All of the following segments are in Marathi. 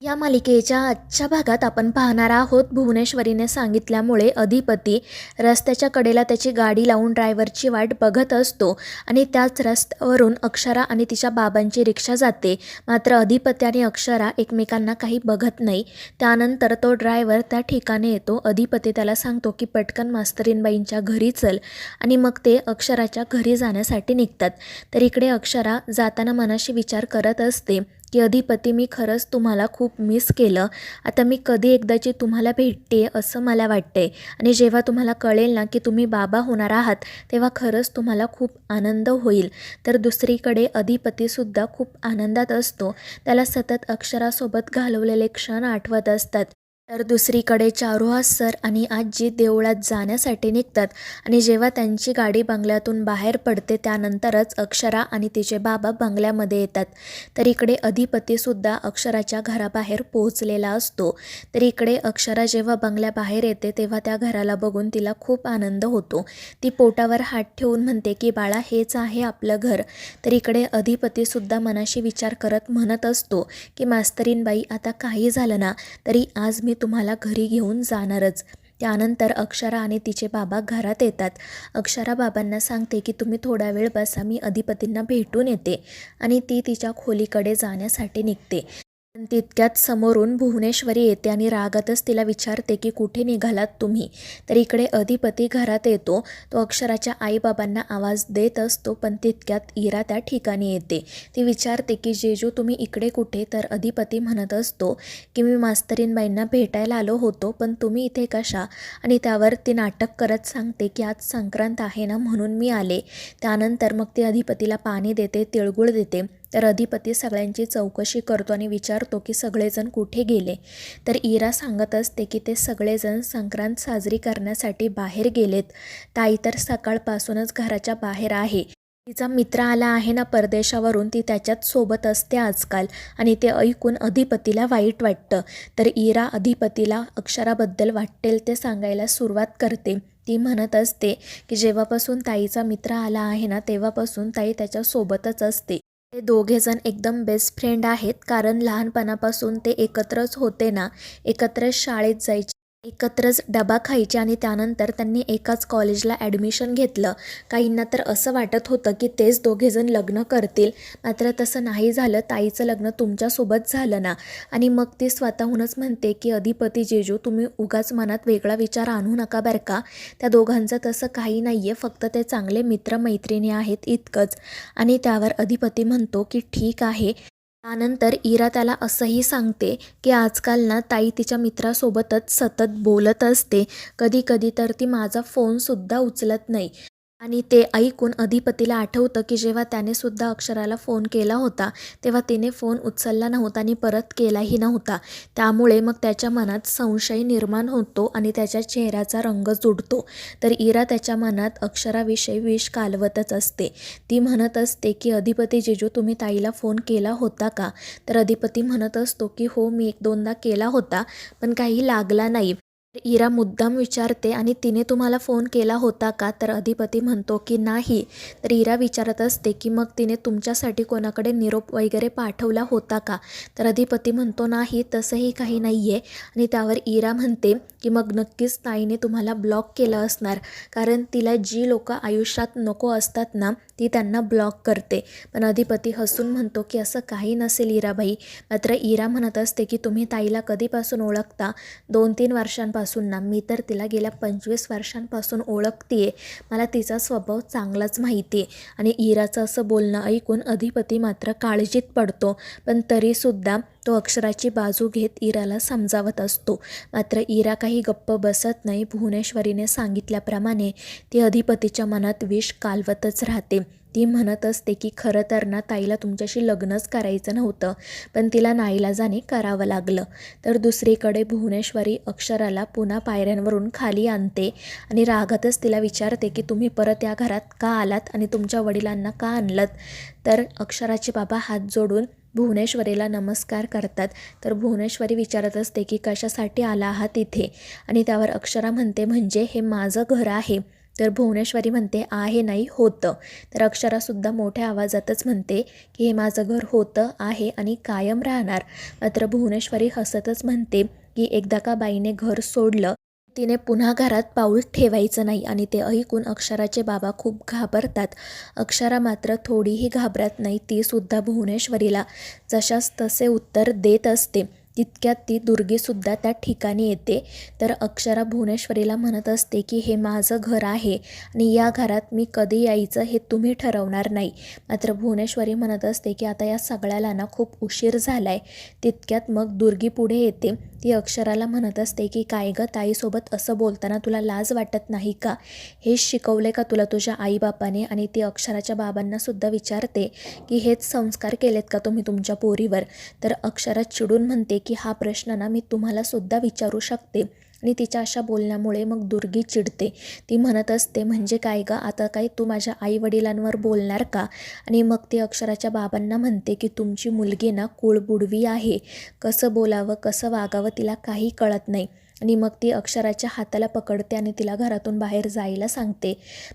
या मालिकेच्या आजच्या भागात आपण पाहणार आहोत भुवनेश्वरीने सांगितल्यामुळे अधिपती रस्त्याच्या कडेला त्याची गाडी लावून ड्रायव्हरची वाट बघत असतो आणि त्याच रस्त्यावरून अक्षरा आणि तिच्या बाबांची रिक्षा जाते. मात्र अधिपती आणि अक्षरा एकमेकांना काही बघत नाही. त्यानंतर तो ड्रायव्हर त्या ठिकाणी येतो. अधिपती त्याला सांगतो की पटकन मास्तरीनबाईंच्या घरी चल आणि मग ते अक्षराच्या घरी जाण्यासाठी निघतात. तर इकडे अक्षरा जाताना मनाशी विचार करत असते की अधिपती, मी खरंच तुम्हाला खूप मिस केलं. आता मी कधी एकदाची तुम्हाला भेटते असं मला वाटते आणि जेव्हा तुम्हाला कळेल ना की तुम्ही बाबा होणार आहात तेव्हा खरंच तुम्हाला खूप आनंद होईल. तर दुसरीकडे अधिपतीसुद्धा खूप आनंदात असतो. त्याला सतत अक्षरासोबत घालवलेले क्षण आठवत असतात. तर दुसरीकडे चारुहास सर आणि आजी देवळात जाण्यासाठी निघतात आणि जेव्हा त्यांची गाडी बंगल्यातून बाहेर पडते त्यानंतरच अक्षरा आणि तिचे बाबा बंगल्यामध्ये येतात. तर इकडे अधिपतीसुद्धा अक्षराच्या घराबाहेर पोहोचलेला असतो. तर इकडे अक्षरा जेव्हा बंगल्याबाहेर येते तेव्हा त्या घराला बघून तिला खूप आनंद होतो. ती पोटावर हात ठेवून म्हणते की बाळा, हेच आहे आपलं घर. तर इकडे अधिपतीसुद्धा मनाशी विचार करत म्हणत असतो की मास्तरीनबाई, आता काही झालं ना तरी आज मी तुम्हाला घरी घेऊन जाणारच. त्यानंतर अक्षरा आणि तिचे बाबा घरात येतात. अक्षरा बाबांना सांगते की तुम्ही थोडा वेळ बसा, मी अधिपतींना भेटून येते आणि ती तिच्या खोलीकडे जाण्यासाठी निघते. पण तितक्यात समोरून भुवनेश्वरी येते आणि रागातच तिला विचारते की कुठे निघालात तुम्ही. तर इकडे अधिपती घरात येतो. तो अक्षराच्या आईबाबांना आवाज देत असतो पण तितक्यात इरा त्या ठिकाणी येते. ती विचारते की जेजू, तुम्ही इकडे कुठे? तर अधिपती म्हणत असतो की मी मास्तरीनबाईंना भेटायला आलो होतो, पण तुम्ही इथे कशा? आणि त्यावर ती नाटक करत सांगते की आज संक्रांत आहे ना म्हणून मी आले. त्यानंतर मग ती अधिपतीला पाणी देते, तिळगुळ देते. तर अधिपती सगळ्यांची चौकशी करतो आणि विचारतो की सगळेजण कुठे गेले. तर इरा सांगत असते की ते सगळेजण संक्रांत साजरी करण्यासाठी बाहेर गेलेत. ताई तर सकाळपासूनच घराच्या बाहेर आहे. तिचा मित्र आला आहे ना परदेशावरून, ती त्याच्यात सोबत असते आजकाल. आणि ते ऐकून अधिपतीला वाईट वाटतं. तर इरा अधिपतीला अक्षराबद्दल वाटेल ते सांगायला सुरुवात करते. ती म्हणत असते की जेव्हापासून ताईचा मित्र आला आहे ना तेव्हापासून ताई त्याच्यासोबतच असते. ते दोघेजण एकदम बेस्ट फ्रेंड आहेत, कारण लहानपणापासून ते एकत्रच होते ना, एकत्रच शाळेत जायचे, एकत्रच डबा खायचे आणि त्यानंतर त्यांनी एकाच कॉलेजला ॲडमिशन घेतलं. काहींना तर असं वाटत होतं की तेच दोघेजण लग्न करतील, मात्र तसं नाही झालं. ताईचं लग्न तुमच्यासोबत झालं ना. आणि मग ती स्वतःहूनच म्हणते की अधिपती जेजू, तुम्ही उगाच मनात वेगळा विचार आणू नका बरं का. त्या दोघांचं तसं काही नाही आहे, फक्त ते चांगले मित्रमैत्रिणी आहेत इतकंच. आणि त्यावर अधिपती म्हणतो की ठीक आहे. त्यानंतर इरा त्याला असंही सांगते की आजकाल ना ताई तिच्या मित्रासोबतच सतत बोलत असते. कधी कधी तर ती माझा फोनसुद्धा उचलत नाही. आणि ते ऐकून अधिपतीला आठवतं की जेव्हा त्याने सुद्धा अक्षराला फोन केला होता तेव्हा तिने फोन उचलला नव्हता आणि परत केलाही नव्हता. त्यामुळे मग त्याच्या मनात संशय निर्माण होतो आणि त्याच्या चेहऱ्याचा रंग जुडतो. तर इरा त्याच्या मनात अक्षराविषयी विष कालवतच असते. ती म्हणत असते की अधिपती जेजू, तुम्ही ताईला फोन केला होता का? तर अधिपती म्हणत असतो की हो, मी 1-2दा केला होता पण काही लागला नाही. इरा मुद्दाम विचारते आणि तिने तुम्हाला फोन केला होता का? तर अधिपती म्हणतो की नाही. तर इरा विचारत असते की मग तिने तुमच्यासाठी कोणाकडे निरोप वगैरे पाठवला होता का? तर अधिपती म्हणतो नाही, तसंही काही नाही आहे. आणि त्यावर इरा म्हणते की मग नक्कीच ताईने तुम्हाला ब्लॉक केलं असणार, कारण तिला जी लोक आयुष्यात नको असतात ना ती त्यांना ब्लॉक करते. पण अधिपती हसून म्हणतो की असं काही नसेल इराबाई. मात्र इरा म्हणत असते की तुम्ही ताईला कधीपासून ओळखता? 2-3 वर्षांपासून ना. मी तर तिला गेल्या 25 वर्षांपासून ओळखते. मला तिचा स्वभाव चांगलाच माहिती आहे. आणि इराचं असं बोलणं ऐकून अधिपती मात्र काळजीत पडतो. पण तरीसुद्धा तो अक्षराची बाजू घेत इराला समजावत असतो. मात्र इरा काही गप्प बसत नाही. भुवनेश्वरीने सांगितल्याप्रमाणे ती अधिपतीच्या मनात विष कालवतच राहते. ती म्हणत असते की खरं तर ना ताईला तुमच्याशी लग्नच करायचं नव्हतं, पण तिला नाईलाजाने करावं लागलं. तर दुसरीकडे भुवनेश्वरी अक्षराला पुन्हा पायऱ्यांवरून खाली आणते आणि रागातच तिला विचारते की तुम्ही परत या घरात का आलात आणि तुमच्या वडिलांना का आणलत? तर अक्षराचे बाबा हात जोडून भुवनेश्वरीला नमस्कार करतात. तर भुवनेश्वरी विचारत असते की कशासाठी आला आहात इथे? आणि त्यावर अक्षरा म्हणते म्हणजे हे माझं घर आहे. तर भुवनेश्वरी म्हणते आहे नाही होतं. तर अक्षरासुद्धा मोठ्या आवाजातच म्हणते की हे माझं घर होतं आहे आणि कायम राहणार. मात्र भुवनेश्वरी हसतच म्हणते की एकदा का बाईने घर सोडलं तिने पुन्हा घरात पाऊल ठेवायचं नाही. आणि ते ऐकून अक्षराचे बाबा खूप घाबरतात. अक्षरा मात्र थोडीही घाबरत नाही. ती सुद्धा भुवनेश्वरीला जशास तसे उत्तर देत असते. तितक्यात ती दुर्गीसुद्धा त्या ठिकाणी येते. तर अक्षरा भुवनेश्वरीला म्हणत असते की हे माझं घर आहे आणि या घरात मी कधी यायचं हे तुम्ही ठरवणार नाही. मात्र भुवनेश्वरी म्हणत असते की आता या सगळ्याला ना खूप उशीर झाला आहे. तितक्यात मग दुर्गी पुढे येते. ती अक्षराला म्हणत असते की काय गं ताईसोबत असं बोलताना तुला लाज वाटत नाही का? हेच शिकवले का तुला तुझ्या आईबापाने? आणि ती अक्षराच्या बाबांनासुद्धा विचारते की हेच संस्कार केलेत का तुम्ही तुमच्या पोरीवर? तर अक्षरा चिडून म्हणते की हा प्रश्न ना मी तुम्हाला सुद्धा विचारू शकते. आणि तिच्या अशा बोलण्यामुळे मग दुर्गी चिडते. ती म्हणत असते म्हणजे काय गं आता काय तू माझ्या आईवडिलांवर बोलणार का? आणि मग ती अक्षराच्या बाबांना म्हणते की तुमची मुलगी ना कुळबुडवी आहे. कसं बोलावं कसं वागावं तिला काही कळत नाही. आणि मग ती अक्षराच्या हाताला पकडते आणि तिला घरातून बाहेर जायला सांगते.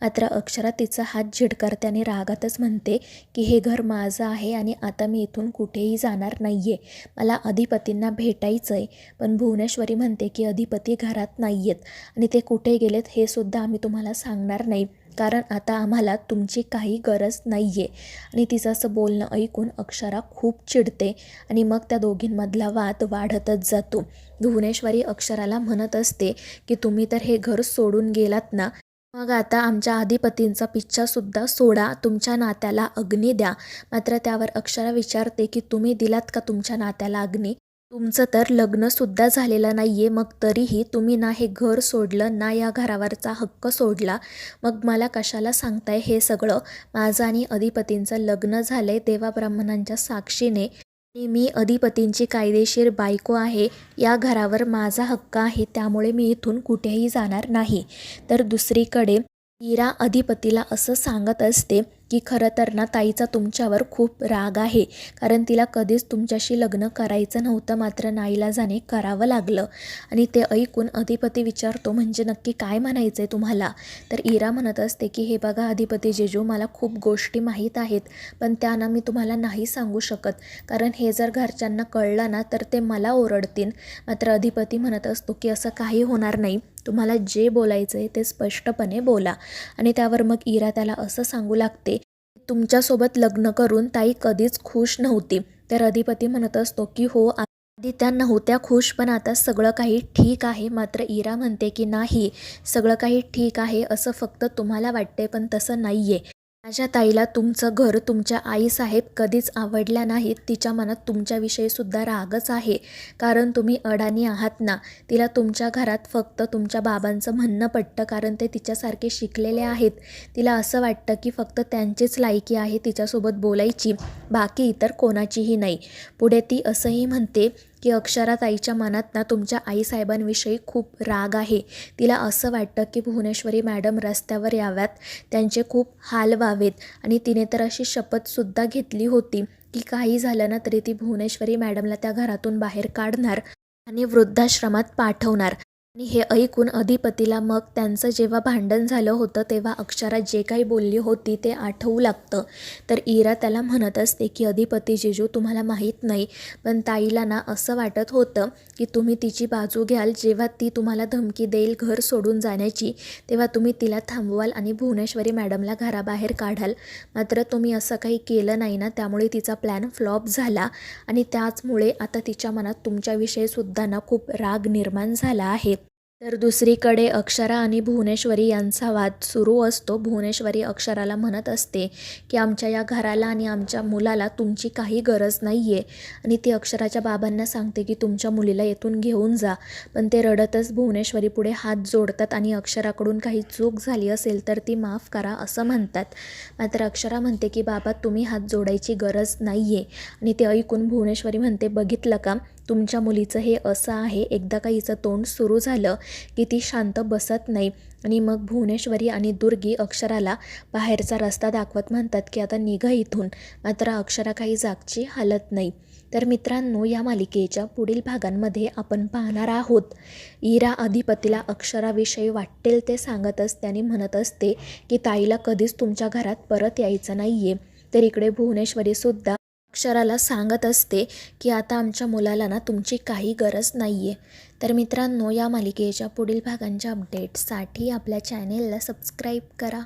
मात्र अक्षरा तिचा हात झिडकारते आणि रागातच म्हणते की हे घर माझं आहे आणि आता मी इथून कुठेही जाणार नाही आहे. मला अधिपतींना भेटायचं आहे. पण भुवनेश्वरी म्हणते की अधिपती घरात नाही आहेत आणि ते कुठे गेलेत हे सुद्धा आम्ही तुम्हाला सांगणार नाही, कारण आता आम्हाला तुमची काही गरज नाही आहे. आणि तिचं असं बोलणं ऐकून अक्षरा खूप चिडते आणि मग त्या दोघींमधला वाद वाढतच जातो. भुवनेश्वरी अक्षराला म्हणत असते की तुम्ही तर हे घर सोडून गेलात ना, मग आता आमच्या अधिपतींचा पिच्छासुद्धा सोडा, तुमच्या नात्याला अग्नी द्या. मात्र त्यावर अक्षरा विचारते की तुम्ही दिलात का तुमच्या नात्याला अग्नी? तुमचं तर लग्नसुद्धा झालेलं नाही आहे, मग तरीही तुम्ही ना हे घर सोडलं ना या घरावरचा हक्क सोडला. मग मला कशाला सांगताय हे सगळं? माझं आणि अधिपतींचं लग्न झालं आहे देवाब्राह्मणांच्या साक्षीने आणि मी अधिपतींची कायदेशीर बायको आहे. या घरावर माझा हक्क आहे, त्यामुळे मी इथून कुठेही जाणार नाही. तर दुसरीकडे इरा अधिपतीला असं सांगत असते की खरं तर ना ताईचा तुमच्यावर खूप राग आहे, कारण तिला कधीच तुमच्याशी लग्न करायचं नव्हतं, मात्र नाईलाजाने करावं लागलं. आणि ते ऐकून अधिपती विचारतो म्हणजे नक्की काय म्हणायचं आहे तुम्हाला? तर इरा म्हणत असते की हे बघा अधिपती जेजू, मला खूप गोष्टी माहीत आहेत, पण त्या ना मी तुम्हाला नाही सांगू शकत, कारण हे जर घरच्यांना कळलं ना तर ते मला ओरडतील. मात्र अधिपती म्हणत असतो की असं काही होणार नाही, तुम्हाला जे बोलायचं आहे ते स्पष्टपणे बोला. आणि त्यावर मग इरा त्याला असं सांगू लागते, तुमच्यासोबत लग्न करून ताई कधीच खुश नव्हती. तर अधिपती म्हणत असतो की हो आधी त्या नव्हत्या खुश, पण आता सगळं काही ठीक आहे. मात्र इरा म्हणते की नाही, सगळं काही ठीक आहे असं फक्त तुम्हाला वाटते, पण तसं नाही आहे. माझ्या ताईला तुमचं घर तुमच्या आईसाहेब कधीच आवडल्या नाहीत. तिच्या मनात तुमच्याविषयीसुद्धा रागच आहे, कारण तुम्ही अडाणी आहात ना. तिला तुमच्या घरात फक्त तुमच्या बाबांचं म्हणणं पटतं, कारण ते तिच्यासारखे शिकलेले आहेत. तिला असं वाटतं की फक्त त्यांचीच लायकी आहे तिच्यासोबत बोलायची, बाकी इतर कोणाचीही नाही. पुढे ती असंही म्हणते की अक्षरा ताईच्या मनात ना तुमच्या आईसाहेबांविषयी खूप राग आहे. तिला असं वाटतं की भुवनेश्वरी मॅडम रस्त्यावर याव्यात, त्यांचे खूप हाल व्हावेत. आणि तिने तर अशी शपथसुद्धा घेतली होती की काही झालं ना तरी ती भुवनेश्वरी मॅडमला त्या घरातून बाहेर काढणार आणि वृद्धाश्रमात पाठवणार. आणि हे ऐकून अधिपतीला मग त्यांचं जेव्हा भांडण झालं होतं तेव्हा अक्षरा जे काही बोलली होती ते आठवू लागतं. तर इरा त्याला म्हणत असते की अधिपती जेजू, तुम्हाला माहीत नाही, पण ताईला ना असं वाटत होतं की तुम्ही तिची बाजू घ्याल. जेव्हा ती तुम्हाला धमकी देईल घर सोडून जाण्याची, तेव्हा तुम्ही तिला थांबवाल आणि भुवनेश्वरी मॅडमला घराबाहेर काढाल. मात्र तुम्ही असं काही केलं नाही ना, त्यामुळे तिचा प्लॅन फ्लॉप झाला आणि त्याचमुळे आता तिच्या मनात तुमच्याविषयीसुद्धा ना खूप राग निर्माण झाला आहे. तर दुसरीकडे अक्षरा आणि भुवनेश्वरी यांचा वाद सुरू असतो. भुवनेश्वरी अक्षराला म्हणत असते की आमच्या या घराला आणि आमच्या मुलाला तुमची काही गरज नाही आहे. आणि ती अक्षराच्या बाबांना सांगते की तुमच्या मुलीला येथून घेऊन जा. पण ते रडतच भुवनेश्वरी पुढे हात जोडतात आणि अक्षराकडून काही चूक झाली असेल तर ती माफ करा असं म्हणतात. मात्र अक्षरा म्हणते की बाबा तुम्ही हात जोडायची गरज नाही आहे. आणि ते ऐकून भुवनेश्वरी म्हणते बघितलं का, तुमच्या मुलीचं हे असं आहे, एकदा का हिचं तोंड सुरू झालं की ती शांत बसत नाही. आणि मग भुवनेश्वरी आणि दुर्गी अक्षराला बाहेरचा रस्ता दाखवत म्हणतात की आता निघा इथून. मात्र अक्षरा काही जागची हालत नाही. तर मित्रांनो, या मालिकेच्या पुढील भागांमध्ये आपण पाहणार आहोत इरा अधिपतीला अक्षराविषयी वाटेल ते सांगत असते आणि म्हणत असते की ताईला कधीच तुमच्या घरात परत यायचं नाही आहे. तर इकडे भुवनेश्वरीसुद्धा अक्षराला सांगत असते की आता आमच्या मुलाला ना तुमची काही गरज नाही आहे. तर मित्रांनो, या मालिकेच्या पुढील भागांच्या अपडेट्ससाठी आपल्या चॅनेलला सबस्क्राईब करा.